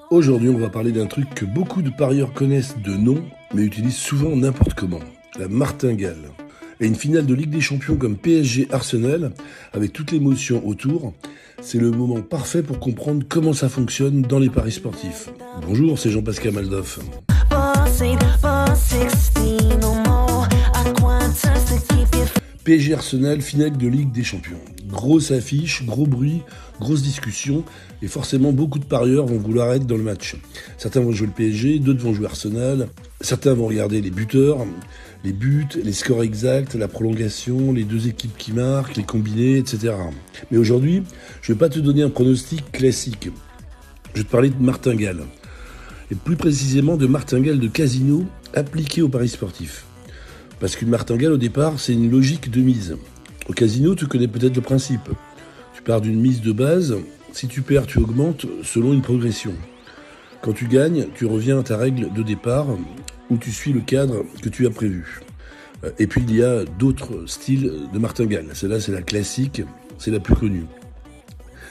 Aujourd'hui, on va parler d'un truc que beaucoup de parieurs connaissent de nom, mais utilisent souvent n'importe comment, la martingale. Et une finale de Ligue des Champions comme PSG Arsenal, avec toute l'émotion autour, c'est le moment parfait pour comprendre comment ça fonctionne dans les paris sportifs. Bonjour, c'est Jean-Pascal Maldoff. PSG Arsenal, finale de Ligue des Champions. Grosse affiche, gros bruit, grosse discussion, et forcément beaucoup de parieurs vont vouloir être dans le match. Certains vont jouer le PSG, d'autres vont jouer Arsenal, certains vont regarder les buteurs, les buts, les scores exacts, la prolongation, les deux équipes qui marquent, les combinés, etc. Mais aujourd'hui, je ne vais pas te donner un pronostic classique. Je vais te parler de martingale. Et plus précisément de martingale de casino appliquée aux paris sportifs. Parce qu'une martingale, au départ, c'est une logique de mise. Au casino, tu connais peut-être le principe. Tu pars d'une mise de base. Si tu perds, tu augmentes selon une progression. Quand tu gagnes, tu reviens à ta règle de départ où tu suis le cadre que tu as prévu. Et puis, il y a d'autres styles de martingale. Celle-là, c'est la classique, c'est la plus connue.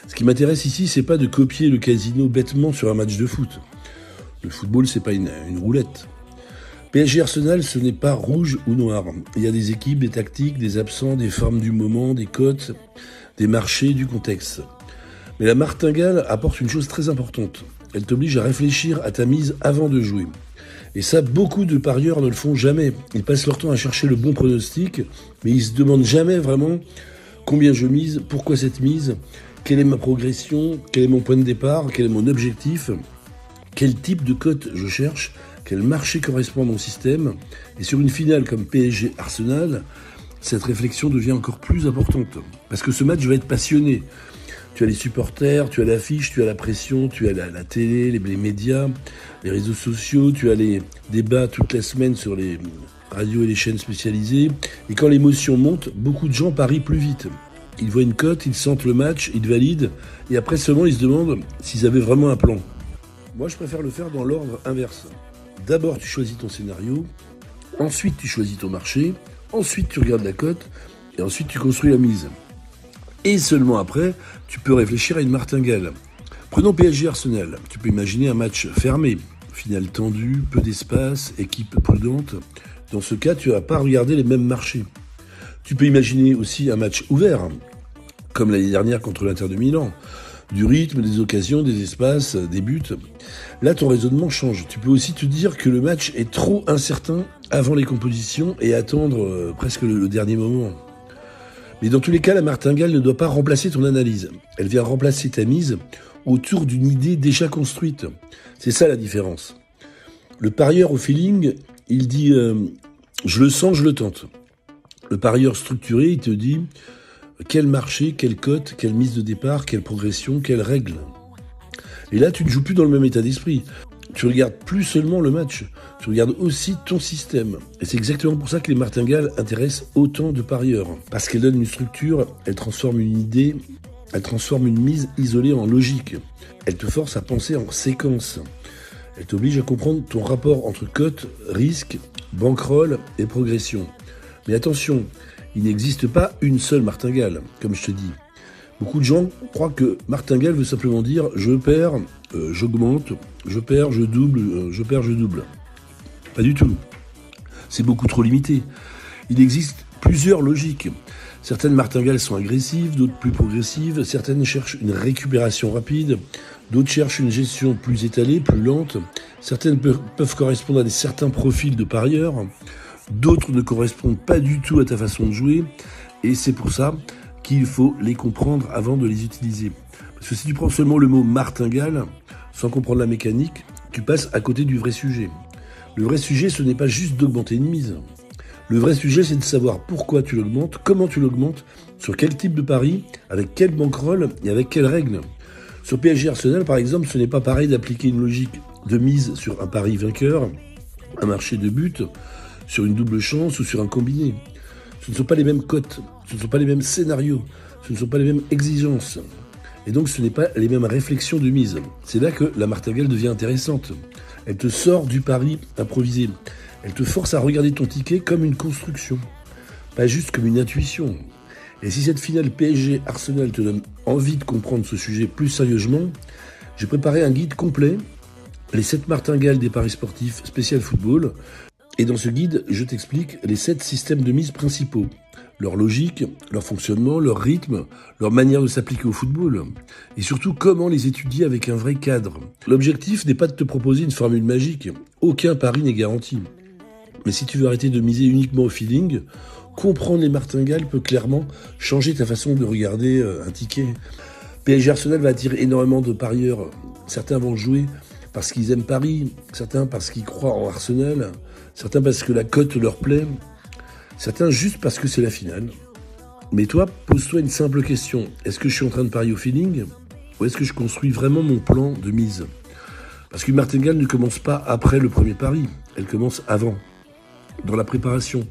Ce qui m'intéresse ici, c'est pas de copier le casino bêtement sur un match de foot. Le football, c'est pas une roulette. PSG Arsenal, ce n'est pas rouge ou noir. Il y a des équipes, des tactiques, des absents, des formes du moment, des cotes, des marchés, du contexte. Mais la martingale apporte une chose très importante. Elle t'oblige à réfléchir à ta mise avant de jouer. Et ça, beaucoup de parieurs ne le font jamais. Ils passent leur temps à chercher le bon pronostic, mais ils se demandent jamais vraiment combien je mise, pourquoi cette mise, quelle est ma progression, quel est mon point de départ, quel est mon objectif, quel type de cote je cherche, quel marché correspond à mon système. Et sur une finale comme PSG Arsenal, cette réflexion devient encore plus importante. Parce que ce match va être passionné. Tu as les supporters, tu as l'affiche, tu as la pression, tu as la télé, les médias, les réseaux sociaux, tu as les débats toute la semaine sur les radios et les chaînes spécialisées. Et quand l'émotion monte, beaucoup de gens parient plus vite. Ils voient une cote, ils sentent le match, ils valident, et après seulement ils se demandent s'ils avaient vraiment un plan. Moi je préfère le faire dans l'ordre inverse. D'abord tu choisis ton scénario, ensuite tu choisis ton marché, ensuite tu regardes la cote, et ensuite tu construis la mise. Et seulement après, tu peux réfléchir à une martingale. Prenons PSG Arsenal. Tu peux imaginer un match fermé, finale tendue, peu d'espace, équipe prudente. Dans ce cas, tu ne vas pas regarder les mêmes marchés. Tu peux imaginer aussi un match ouvert, comme l'année dernière contre l'Inter de Milan. Du rythme, des occasions, des espaces, des buts. Là, ton raisonnement change. Tu peux aussi te dire que le match est trop incertain avant les compositions et attendre presque le dernier moment. Mais dans tous les cas, la martingale ne doit pas remplacer ton analyse. Elle vient remplacer ta mise autour d'une idée déjà construite. C'est ça la différence. Le parieur au feeling, il dit je le sens, je le tente. Le parieur structuré, il te dit quel marché, quelle cote, quelle mise de départ, quelle progression, quelle règle. Et là, tu ne joues plus dans le même état d'esprit. Tu regardes plus seulement le match, tu regardes aussi ton système. Et c'est exactement pour ça que les martingales intéressent autant de parieurs. Parce qu'elles donnent une structure, elles transforment une idée, elles transforment une mise isolée en logique. Elles te forcent à penser en séquence. Elles t'obligent à comprendre ton rapport entre cote, risque, bankroll et progression. Mais attention, il n'existe pas une seule martingale, comme je te dis. Beaucoup de gens croient que martingale veut simplement dire je perds, j'augmente, je perds, je double, je perds, je double. Pas du tout. C'est beaucoup trop limité. Il existe plusieurs logiques. Certaines martingales sont agressives, d'autres plus progressives. Certaines cherchent une récupération rapide, d'autres cherchent une gestion plus étalée, plus lente. Certaines peuvent correspondre à certains profils de parieurs. D'autres ne correspondent pas du tout à ta façon de jouer. Et c'est pour ça qu'il faut les comprendre avant de les utiliser. Parce que si tu prends seulement le mot martingale, sans comprendre la mécanique, tu passes à côté du vrai sujet. Le vrai sujet, ce n'est pas juste d'augmenter une mise. Le vrai sujet, c'est de savoir pourquoi tu l'augmentes, comment tu l'augmentes, sur quel type de pari, avec quel bankroll et avec quelles règles. Sur PSG Arsenal, par exemple, ce n'est pas pareil d'appliquer une logique de mise sur un pari vainqueur, un marché de but, sur une double chance ou sur un combiné. Ce ne sont pas les mêmes cotes, ce ne sont pas les mêmes scénarios, ce ne sont pas les mêmes exigences. Et donc ce n'est pas les mêmes réflexions de mise. C'est là que la martingale devient intéressante. Elle te sort du pari improvisé. Elle te force à regarder ton ticket comme une construction, pas juste comme une intuition. Et si cette finale PSG-Arsenal te donne envie de comprendre ce sujet plus sérieusement, j'ai préparé un guide complet les 7 martingales des paris sportifs spécial football. Et dans ce guide, je t'explique les 7 systèmes de mise principaux. Leur logique, leur fonctionnement, leur rythme, leur manière de s'appliquer au football. Et surtout, comment les étudier avec un vrai cadre. L'objectif n'est pas de te proposer une formule magique. Aucun pari n'est garanti. Mais si tu veux arrêter de miser uniquement au feeling, comprendre les martingales peut clairement changer ta façon de regarder un ticket. PSG Arsenal va attirer énormément de parieurs. Certains vont jouer parce qu'ils aiment Paris, certains parce qu'ils croient en Arsenal, certains parce que la cote leur plaît, certains juste parce que c'est la finale. Mais toi, pose-toi une simple question. Est-ce que je suis en train de parier au feeling ou est-ce que je construis vraiment mon plan de mise? Parce qu'une martingale ne commence pas après le premier pari, elle commence avant. Dans la préparation,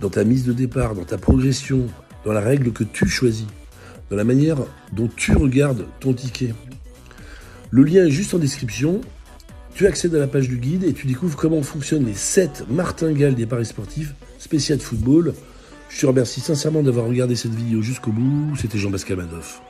dans ta mise de départ, dans ta progression, dans la règle que tu choisis, dans la manière dont tu regardes ton ticket. Le lien est juste en description. Tu accèdes à la page du guide et tu découvres comment fonctionnent les 7 martingales des paris sportifs spécial football. Je te remercie sincèrement d'avoir regardé cette vidéo jusqu'au bout. C'était Jean-Pascal Madoff.